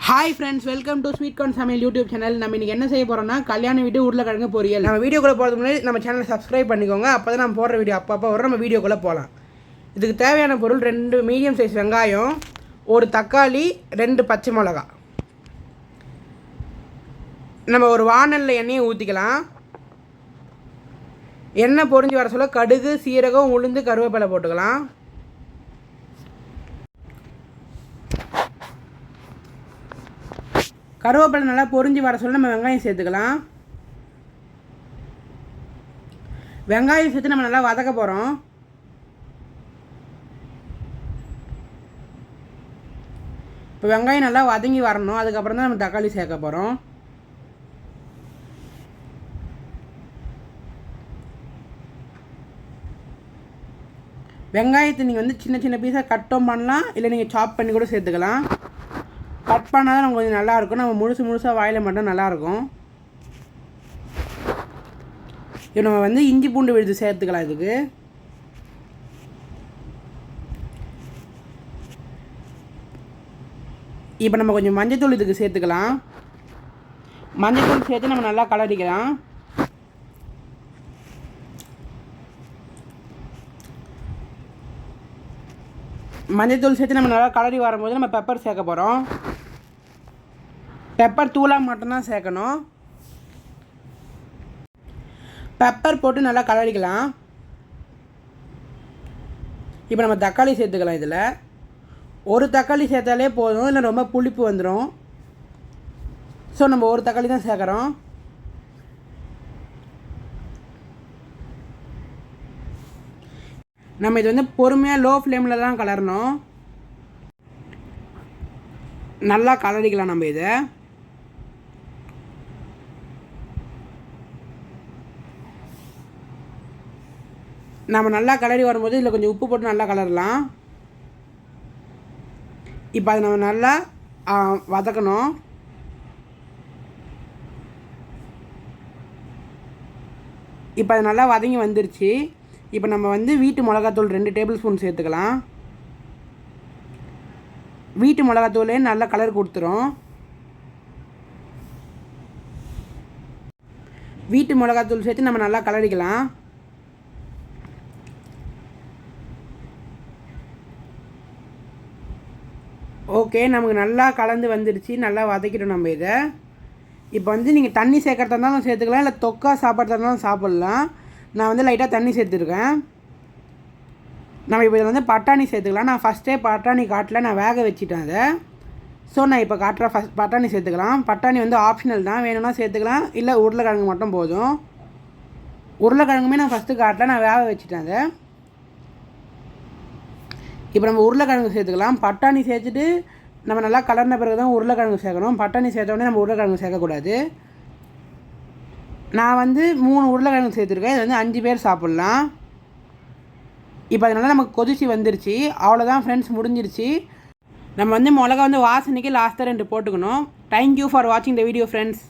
Hi friends, welcome to sweet corn சமையல் YouTube channel. நம்ம இன்றைக்கி என்ன செய்ய போகிறோம்னா கல்யாண வீட்டு உருளைக்கிழங்கு பொரியல். நம்ம வீடியோக்குள்ளே போகிறதுக்கு முன்னாடி நம்ம சேனலை சப்ஸ்கிரைப் பண்ணிக்கோங்க. அப்போ தான் நம்ம போடுற வீடியோ அப்பப்போ வரும். நம்ம வீடியோக்குள்ளே போகலாம். இதுக்கு தேவையான பொருள் 2 மீடியம் சைஸ் வெங்காயம், ஒரு தக்காளி, 2 பச்சை மிளகா. நம்ம ஒரு வாணலில் எண்ணெயை ஊற்றிக்கலாம். எண்ணெய் பொரிஞ்சு வர சொல்ல கடுகு, சீரகம், உளுந்து, கருவேப்பிலை போட்டுக்கலாம். கருவேப்பிலை நல்லா பொரிஞ்சு வர சொல்ல நம்ம வெங்காயம் சேர்த்துக்கலாம். வெங்காயம் சேர்த்து நம்ம நல்லா வதக்க போகிறோம். இப்போ வெங்காயம் நல்லா வதங்கி வரணும். அதுக்கப்புறம் தான் நம்ம தக்காளி சேர்க்க போகிறோம். வெங்காயத்தை நீங்கள் சின்ன சின்ன பீஸாக கட்டும் பண்ணலாம், இல்லை நீங்கள் சாப் பண்ணி கூட சேர்த்துக்கலாம். கட் பண்ணால் தான் நம்ம கொஞ்சம் நல்லாயிருக்கும். நம்ம முழுசாக வாயில் மட்டும் நல்லாயிருக்கும். இப்போ நம்ம இஞ்சி பூண்டு விழுது சேர்த்துக்கலாம். இதுக்கு இப்போ நம்ம கொஞ்சம் மஞ்சத்தூள் இதுக்கு சேர்த்துக்கலாம். மஞ்சத்தூள் சேர்த்து நம்ம நல்லா கலரிக்கலாம். மஞ்சத்தூள் சேர்த்து நம்ம நல்லா கலரி வரும்போது நம்ம பெப்பர் சேர்க்க போகிறோம். பெப்பர் தூளாக மட்டும்தான் சேர்க்கணும். பெப்பர் போட்டு நல்லா கலரிக்கலாம். இப்போ நம்ம தக்காளி சேர்த்துக்கலாம். இதில் ஒரு தக்காளி சேர்த்தாலே போதும், இல்லை ரொம்ப புளிப்பு வந்துடும். ஸோ நம்ம ஒரு தக்காளி தான் சேர்க்குறோம். நம்ம இது பொறுமையாக லோ ஃப்ளேமில் தான் கலரணும். நல்லா கலரிக்கலாம். நம்ம இதை நம்ம நல்லா கலரி வரும்போது இதில் கொஞ்சம் உப்பு போட்டு நல்லா கலரலாம். இப்போ அதை நம்ம நல்லா வதக்கணும். இப்போ அது நல்லா வதங்கி வந்துருச்சு. இப்போ நம்ம வீட்டு மிளகாத்தூள் 2 டேபிள் ஸ்பூன் சேர்த்துக்கலாம். வீட்டு மிளகாத்தூளே நல்லா கலர் கொடுத்துரும். வீட்டு மிளகாத்தூள் சேர்த்து நம்ம நல்லா கலரிக்கலாம். ஓகே, நமக்கு நல்லா கலந்து வந்துடுச்சு. நல்லா வதக்கிடும் நம்ம இதை. இப்போ நீங்கள் தண்ணி சேர்க்கறதா இருந்தாலும் சேர்த்துக்கலாம், இல்லை தொக்கா சாப்பிட்றதா இருந்தாலும் சாப்பிட்லாம். நான் லைட்டாக தண்ணி சேர்த்துருக்கேன். நம்ம இப்போ இதில் பட்டாணி சேர்த்துக்கலாம். நான் ஃபஸ்ட்டே பட்டாணி காட்டல, நான் வேக வச்சுட்டேன் அதை. ஸோ நான் இப்போ காட்டுற பட்டாணி சேர்த்துக்கலாம். பட்டாணி ஆப்ஷனல் தான், வேணும்னா சேர்த்துக்கலாம், இல்லை உருளைக்கிழங்கு மட்டும் போதும். உருளைக்கிழங்குமே நான் ஃபஸ்ட்டு காட்டல, நான் வேக வச்சுட்டேன் அதை. இப்போ நம்ம உருளைக்கிழங்கு சேர்த்துக்கலாம். பட்டாணி சேர்த்துட்டு நம்ம நல்லா கலர்ன பிறகு தான் உருளைக்கிழங்கு சேர்க்கணும். பட்டாணி சேர்த்தோடனே நம்ம உருளைக்கிழங்கு சேர்க்கக்கூடாது. நான் 3 உருளைக்கிழங்கு சேர்த்துருக்கேன். இது 5 பேர் சாப்பிட்லாம். இப்போ அதனால நமக்கு கொதிச்சு வந்துருச்சு. அவ்வளோதான் ஃப்ரெண்ட்ஸ், முடிஞ்சிருச்சு. நம்ம மிளகா வாசனைக்கு லாஸ்ட்டாக 2 போட்டுக்கணும். தேங்க்யூ ஃபார் வாட்சிங் த வீடியோ ஃப்ரெண்ட்ஸ்.